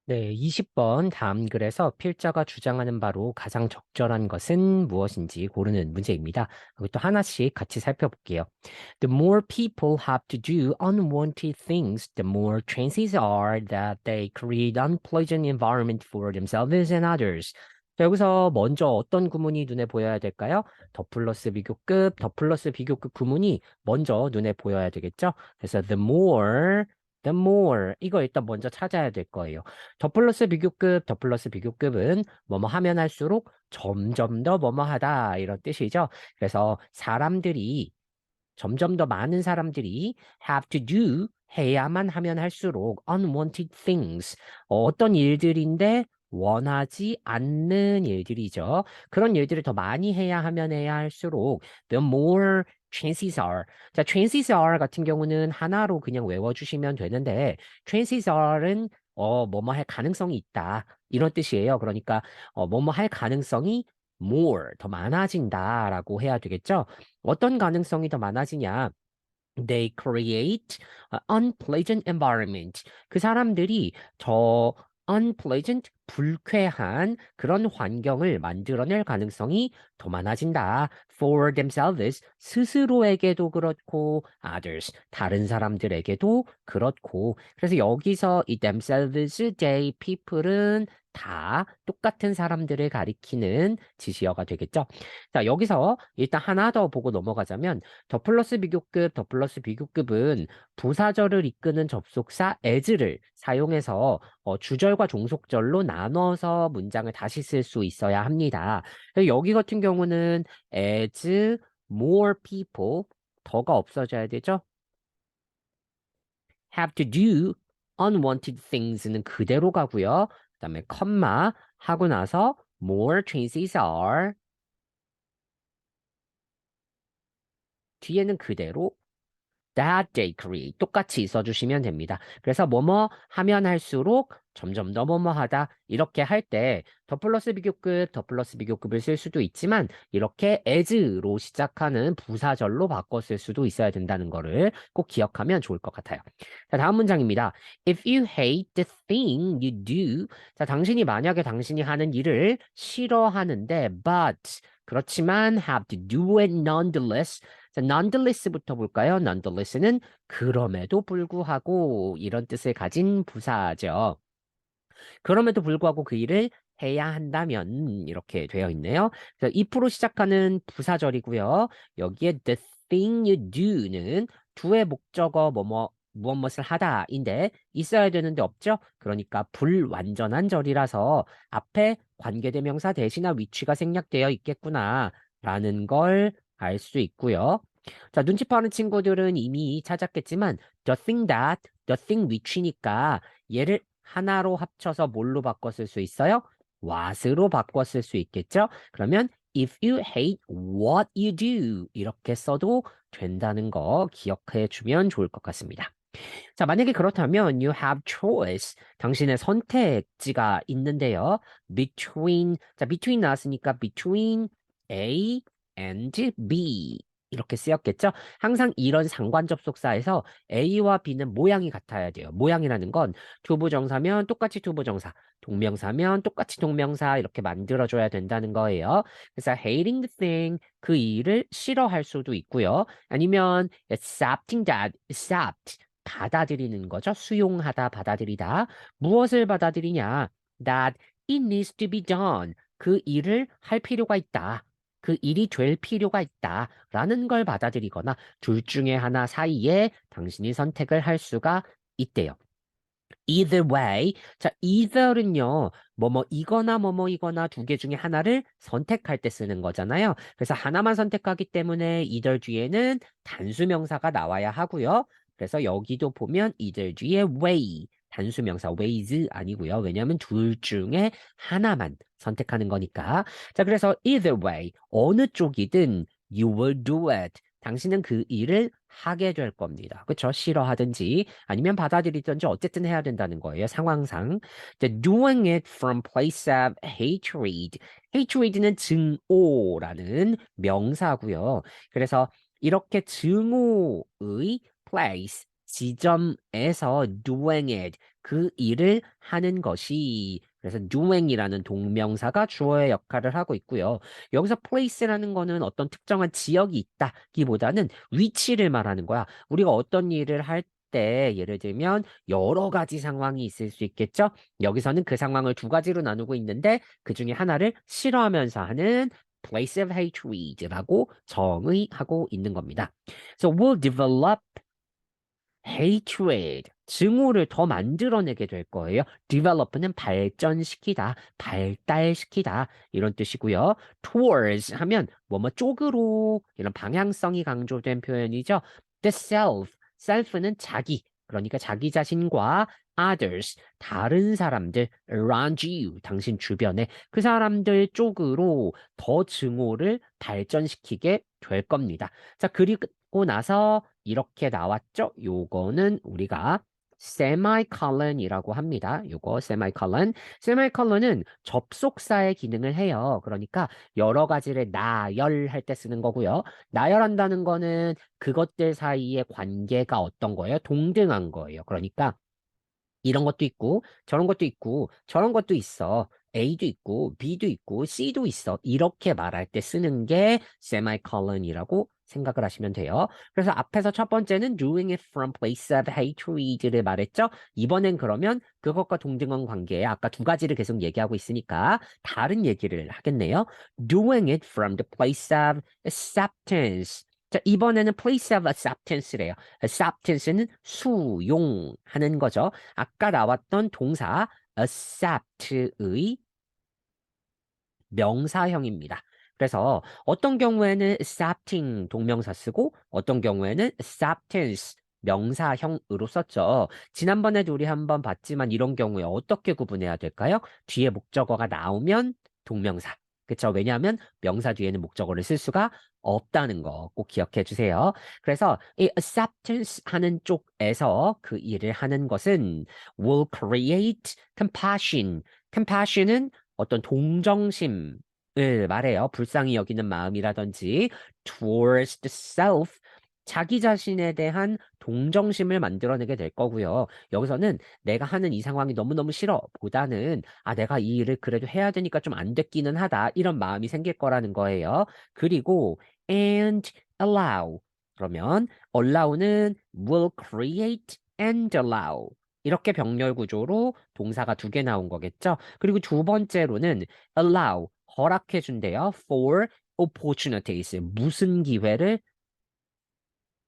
네, 20번 다음 글에서 필자가 주장하는 바로 가장 적절한 것은 무엇인지 고르는 문제입니다. 이것도 하나씩 같이 살펴볼게요. The more people have to do unwanted things, the more chances are that they create unpleasant environment for themselves and others. 자, 여기서 먼저 어떤 구문이 눈에 보여야 될까요? 더 플러스 비교급 구문이 먼저 눈에 보여야 되겠죠? 그래서 the more 이거 일단 먼저 찾아야 될 거예요. 더 플러스 비교급은 뭐뭐 하면 할수록 점점 더 뭐뭐 하다 이런 뜻이죠. 그래서 사람들이 점점 더 많은 사람들이 have to do 해야만 하면 할수록 unwanted things 어떤 일들인데 원하지 않는 일들이죠. 그런 일들을 더 많이 해야 할수록 the more chances are. 자, chances are 같은 경우는 하나로 그냥 외워주시면 되는데 chances are은 뭐뭐 할 가능성이 있다. 이런 뜻이에요. 그러니까 뭐뭐 할 가능성이 more 더 많아진다라고 해야 되겠죠. 어떤 가능성이 더 많아지냐? They create a unpleasant environment. 그 사람들이 더 unpleasant, 불쾌한 그런 환경을 만들어낼 가능성이 더 많아진다. For themselves, 스스로에게도 그렇고, others, 다른 사람들에게도 그렇고. 그래서 여기서 이 themselves, they, people은 다 똑같은 사람들을 가리키는 지시어가 되겠죠. 자, 여기서 일단 하나 더 보고 넘어가자면, 더 플러스 비교급은 부사절을 이끄는 접속사 as를 사용해서 주절과 종속절로 나눠서 문장을 다시 쓸 수 있어야 합니다. 그래서 여기 같은 경우는 as more people 더가 없어져야 되죠. have to do unwanted things는 그대로 가고요. 그다음에 컴마 하고 나서 more chances are 뒤에는 그대로 that they create 똑같이 써주시면 됩니다. 그래서 뭐뭐 하면 할수록 점점 더 뭐뭐 하다 이렇게 할 때 더 플러스 비교급을 쓸 수도 있지만 이렇게 as로 시작하는 부사절로 바꿔 쓸 수도 있어야 된다는 거를 꼭 기억하면 좋을 것 같아요. 자, 다음 문장입니다. If you hate the thing you do, 자, 당신이 만약에 당신이 하는 일을 싫어하는데 but 그렇지만 have to do it nonetheless. 자, nonetheless부터 볼까요? nonetheless는 그럼에도 불구하고 이런 뜻을 가진 부사죠. 그럼에도 불구하고 그 일을 해야 한다면 이렇게 되어 있네요. 그래서 if로 시작하는 부사절이고요. 여기에 the thing you do는 두의 목적어 뭐뭐 무엇 무엇을 하다인데 있어야 되는데 없죠? 그러니까 불완전한 절이라서 앞에 관계대명사 대신나 위치가 생략되어 있겠구나 라는 걸 알 수 있고요. 자, 눈치 빠른 친구들은 이미 찾았겠지만 the thing which이니까 얘를 하나로 합쳐서 뭘로 바꿔 쓸 수 있어요? what으로 바꿔 쓸 수 있겠죠? 그러면 if you hate what you do 이렇게 써도 된다는 거 기억해 주면 좋을 것 같습니다. 자, 만약에 그렇다면 you have choice. 당신의 선택지가 있는데요. between 나왔으니까 between A and B. 이렇게 쓰였겠죠? 항상 이런 상관 접속사에서 A와 B는 모양이 같아야 돼요. 모양이라는 건 투부정사면 똑같이 투부정사, 동명사면 똑같이 동명사 이렇게 만들어줘야 된다는 거예요. 그래서 hating the thing, 그 일을 싫어할 수도 있고요. 아니면 accept, 받아들이는 거죠. 수용하다, 받아들이다. 무엇을 받아들이냐? That it needs to be done. 그 일을 할 필요가 있다. 그 일이 될 필요가 있다. 라는 걸 받아들이거나 둘 중에 하나 사이에 당신이 선택을 할 수가 있대요. Either way. 자, either은요, 뭐뭐이거나 두 개 중에 하나를 선택할 때 쓰는 거잖아요. 그래서 하나만 선택하기 때문에 either 뒤에는 단수명사가 나와야 하고요. 그래서 여기도 보면 either 뒤에 way, 단수명사 ways 아니고요. 왜냐하면 둘 중에 하나만 선택하는 거니까. 자, 그래서 either way, 어느 쪽이든 you will do it. 당신은 그 일을 하게 될 겁니다. 그렇죠? 싫어하든지 아니면 받아들이든지 어쨌든 해야 된다는 거예요. 상황상. The doing it from place of hatred. hatred는 증오라는 명사고요. 그래서 이렇게 증오의 place 지점에서 doing it, 그 일을 하는 것이 그래서 doing이라는 동명사가 주어의 역할을 하고 있고요. 여기서 place라는 거는 어떤 특정한 지역이 있다기보다는 위치를 말하는 거야. 우리가 어떤 일을 할 때 예를 들면 여러 가지 상황이 있을 수 있겠죠? 여기서는 그 상황을 두 가지로 나누고 있는데 그 중에 하나를 싫어하면서 하는 place of hatred라고 정의하고 있는 겁니다. So we'll develop hatred, 증오를 더 만들어내게 될 거예요. develop는 발전시키다, 발달시키다 이런 뜻이고요. towards 하면 뭐뭐 쪽으로 이런 방향성이 강조된 표현이죠. the self, self는 자기, 그러니까 자기 자신과 others, 다른 사람들 around you, 당신 주변에 그 사람들 쪽으로 더 증오를 발전시키게 될 겁니다. 자, 그리고 나서 이렇게 나왔죠? 요거는 우리가 세마이컬런이라고 합니다. 요거 세마이컬런. 세마이컬런은 접속사의 기능을 해요. 그러니까 여러 가지를 나열할 때 쓰는 거고요. 나열한다는 거는 그것들 사이의 관계가 어떤 거예요? 동등한 거예요. 그러니까 이런 것도 있고 저런 것도 있고 저런 것도 있어. A도 있고 B도 있고 C도 있어. 이렇게 말할 때 쓰는 게 semicolon이라고 생각을 하시면 돼요. 그래서 앞에서 첫 번째는 doing it from place of hatred를 말했죠. 이번엔 그러면 그것과 동등한 관계에 아까 두 가지를 계속 얘기하고 있으니까 다른 얘기를 하겠네요. doing it from the place of acceptance. 자, 이번에는 place of acceptance래요. acceptance는 수용하는 거죠. 아까 나왔던 동사 accept의 명사형입니다. 그래서 어떤 경우에는 accepting 동명사 쓰고 어떤 경우에는 acceptance 명사형으로 썼죠. 지난번에도 우리 한번 봤지만 이런 경우에 어떻게 구분해야 될까요? 뒤에 목적어가 나오면 동명사. 그쵸? 왜냐하면 명사 뒤에는 목적어를 쓸 수가 없다는 거 꼭 기억해 주세요. 그래서 이 acceptance 하는 쪽에서 그 일을 하는 것은 will create compassion. compassion은 어떤 동정심을 말해요. 불쌍히 여기는 마음이라든지 towards the self, 자기 자신에 대한 동정심을 만들어내게 될 거고요. 여기서는 내가 하는 이 상황이 너무너무 싫어 보다는 아, 내가 이 일을 그래도 해야 되니까 좀 안 됐기는 하다. 이런 마음이 생길 거라는 거예요. 그리고 and allow. 그러면 allow는 will create and allow. 이렇게 병렬 구조로 동사가 두 개 나온 거겠죠? 그리고 두 번째로는 allow, 허락해 준대요. for opportunities, 무슨 기회를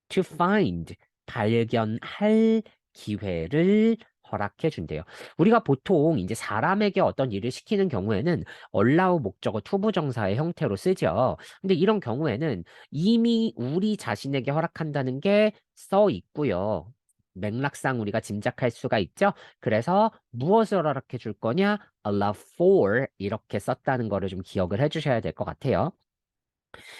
to find, 발견할 기회를 허락해 준대요. 우리가 보통 이제 사람에게 어떤 일을 시키는 경우에는 allow 목적어 투부정사의 형태로 쓰죠. 근데 이런 경우에는 이미 우리 자신에게 허락한다는 게 써 있고요. 맥락상 우리가 짐작할 수가 있죠. 그래서 무엇을 허락해 줄 거냐? allow for 이렇게 썼다는 거를 좀 기억을 해 주셔야 될 것 같아요.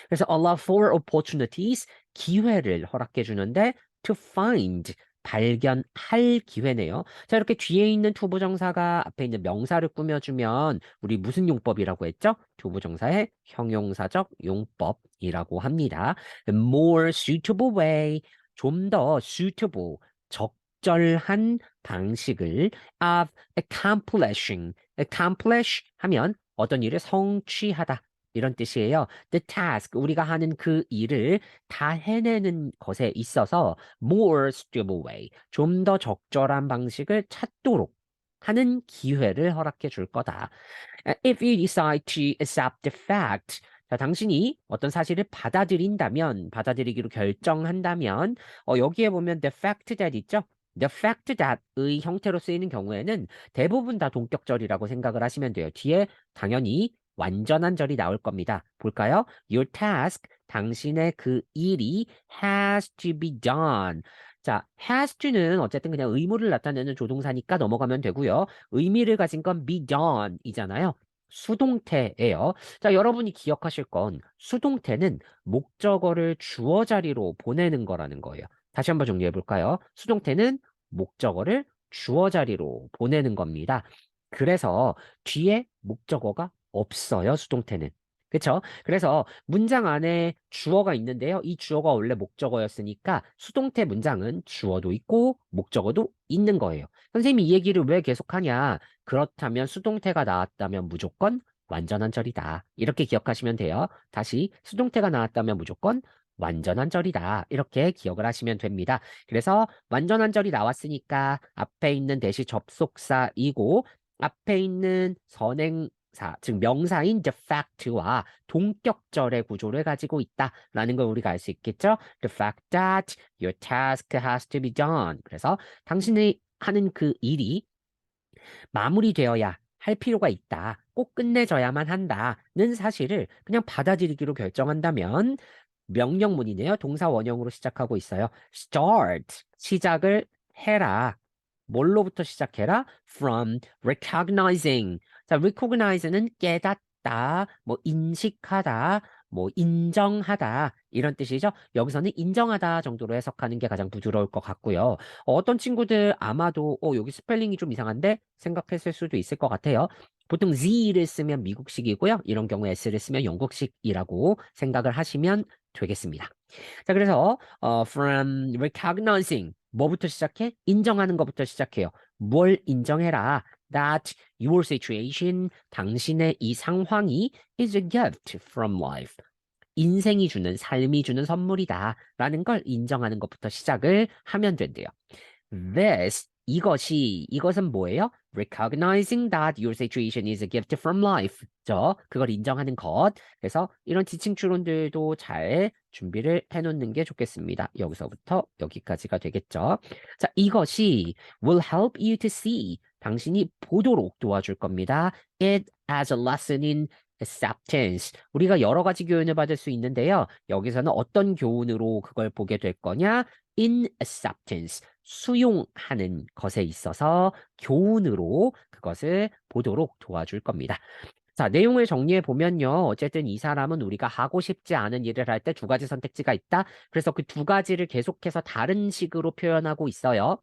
그래서 allow for opportunities, 기회를 허락해 주는데 to find, 발견할 기회네요. 자, 이렇게 뒤에 있는 투부정사가 앞에 있는 명사를 꾸며주면 우리 무슨 용법이라고 했죠? 투부정사의 형용사적 용법이라고 합니다. more suitable way, 좀 더 suitable, 적절한 방식을 of accomplishing, accomplish 하면 어떤 일을 성취하다. 이런 뜻이에요. The task, 우리가 하는 그 일을 다 해내는 것에 있어서 more suitable way, 좀 더 적절한 방식을 찾도록 하는 기회를 허락해 줄 거다. If you decide to accept the fact, 자, 당신이 어떤 사실을 받아들이기로 결정한다면, 여기에 보면 the fact that 있죠? The fact that의 형태로 쓰이는 경우에는 대부분 다 동격절이라고 생각을 하시면 돼요. 뒤에 당연히 완전한 절이 나올 겁니다. 볼까요? Your task, 당신의 그 일이 has to be done. 자, has to는 어쨌든 그냥 의무를 나타내는 조동사니까 넘어가면 되고요. 의미를 가진 건 be done 이잖아요. 수동태예요. 자, 여러분이 기억하실 건 수동태는 목적어를 주어 자리로 보내는 거라는 거예요. 다시 한번 정리해 볼까요? 수동태는 목적어를 주어 자리로 보내는 겁니다. 그래서 뒤에 목적어가 없어요, 수동태는. 그쵸? 그래서 문장 안에 주어가 있는데요. 이 주어가 원래 목적어였으니까 수동태 문장은 주어도 있고 목적어도 있는 거예요. 선생님이 이 얘기를 왜 계속하냐? 그렇다면 수동태가 나왔다면 무조건 완전한 절이다. 이렇게 기억하시면 돼요. 다시 수동태가 나왔다면 무조건 완전한 절이다. 이렇게 기억을 하시면 됩니다. 그래서 완전한 절이 나왔으니까 앞에 있는 대시 접속사이고 앞에 있는 선행사, 즉 명사인 the fact와 동격절의 구조를 가지고 있다라는 걸 우리가 알 수 있겠죠? The fact that your task has to be done. 그래서 당신이 하는 그 일이 마무리되어야 할 필요가 있다. 꼭 끝내져야만 한다는 사실을 그냥 받아들이기로 결정한다면 명령문이네요. 동사 원형으로 시작하고 있어요. start, 시작을 해라. 뭘로부터 시작해라? From recognizing. 자, recognize는 깨닫다, 뭐 인식하다, 뭐 인정하다 이런 뜻이죠. 여기서는 인정하다 정도로 해석하는 게 가장 부드러울 것 같고요. 어떤 친구들 아마도 여기 스펠링이 좀 이상한데 생각했을 수도 있을 것 같아요. 보통 Z를 쓰면 미국식이고요. 이런 경우에 S를 쓰면 영국식이라고 생각을 하시면 되겠습니다. 자, 그래서 from recognizing 뭐부터 시작해? 인정하는 것부터 시작해요. 뭘 인정해라? That your situation, 당신의 이 상황이 is a gift from life. 인생이 주는, 삶이 주는 선물이다. 라는 걸 인정하는 것부터 시작을 하면 된대요. This, 이것은 뭐예요? Recognizing that your situation is a gift from life. 그걸 인정하는 것. 그래서 이런 지칭 추론들도 잘 준비를 해놓는 게 좋겠습니다. 여기서부터 여기까지가 되겠죠. 자, 이것이 will help you to see. 당신이 보도록 도와줄 겁니다. It as a lesson in acceptance. 우리가 여러 가지 교훈을 받을 수 있는데요. 여기서는 어떤 교훈으로 그걸 보게 될 거냐? In acceptance. 수용하는 것에 있어서 교훈으로 그것을 보도록 도와줄 겁니다. 자, 내용을 정리해 보면요. 어쨌든 이 사람은 우리가 하고 싶지 않은 일을 할 때 두 가지 선택지가 있다. 그래서 그 두 가지를 계속해서 다른 식으로 표현하고 있어요.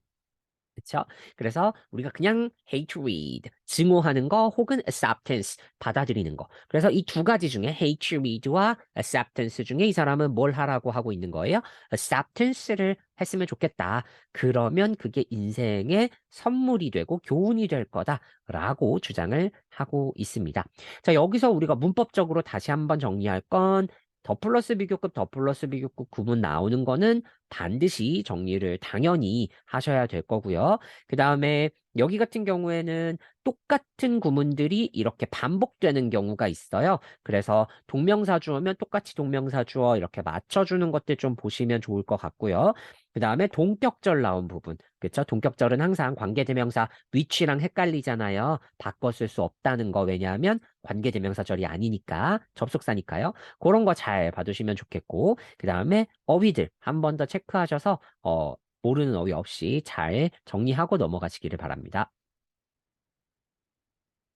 그쵸? 그래서 우리가 그냥 hatred, 증오하는 거 혹은 acceptance, 받아들이는 거. 그래서 이 두 가지 중에 hatred와 acceptance 중에 이 사람은 뭘 하라고 하고 있는 거예요? acceptance를 했으면 좋겠다. 그러면 그게 인생의 선물이 되고 교훈이 될 거다라고 주장을 하고 있습니다. 자, 여기서 우리가 문법적으로 다시 한번 정리할 건 더 플러스 비교급, 더 플러스 비교급 구문 나오는 거는 반드시 정리를 당연히 하셔야 될 거고요. 그 다음에 여기 같은 경우에는 똑같은 구문들이 이렇게 반복되는 경우가 있어요. 그래서 동명사 주어면 똑같이 동명사 주어 이렇게 맞춰주는 것들 좀 보시면 좋을 것 같고요. 그 다음에 동격절 나온 부분. 그쵸? 동격절은 항상 관계대명사 위치랑 헷갈리잖아요. 바꿔 쓸 수 없다는 거. 왜냐하면 관계대명사절이 아니니까. 접속사니까요. 그런 거 잘 봐두시면 좋겠고. 그 다음에 어휘들 한 번 더 체크하셔서 모르는 어휘 없이 잘 정리하고 넘어가시기를 바랍니다.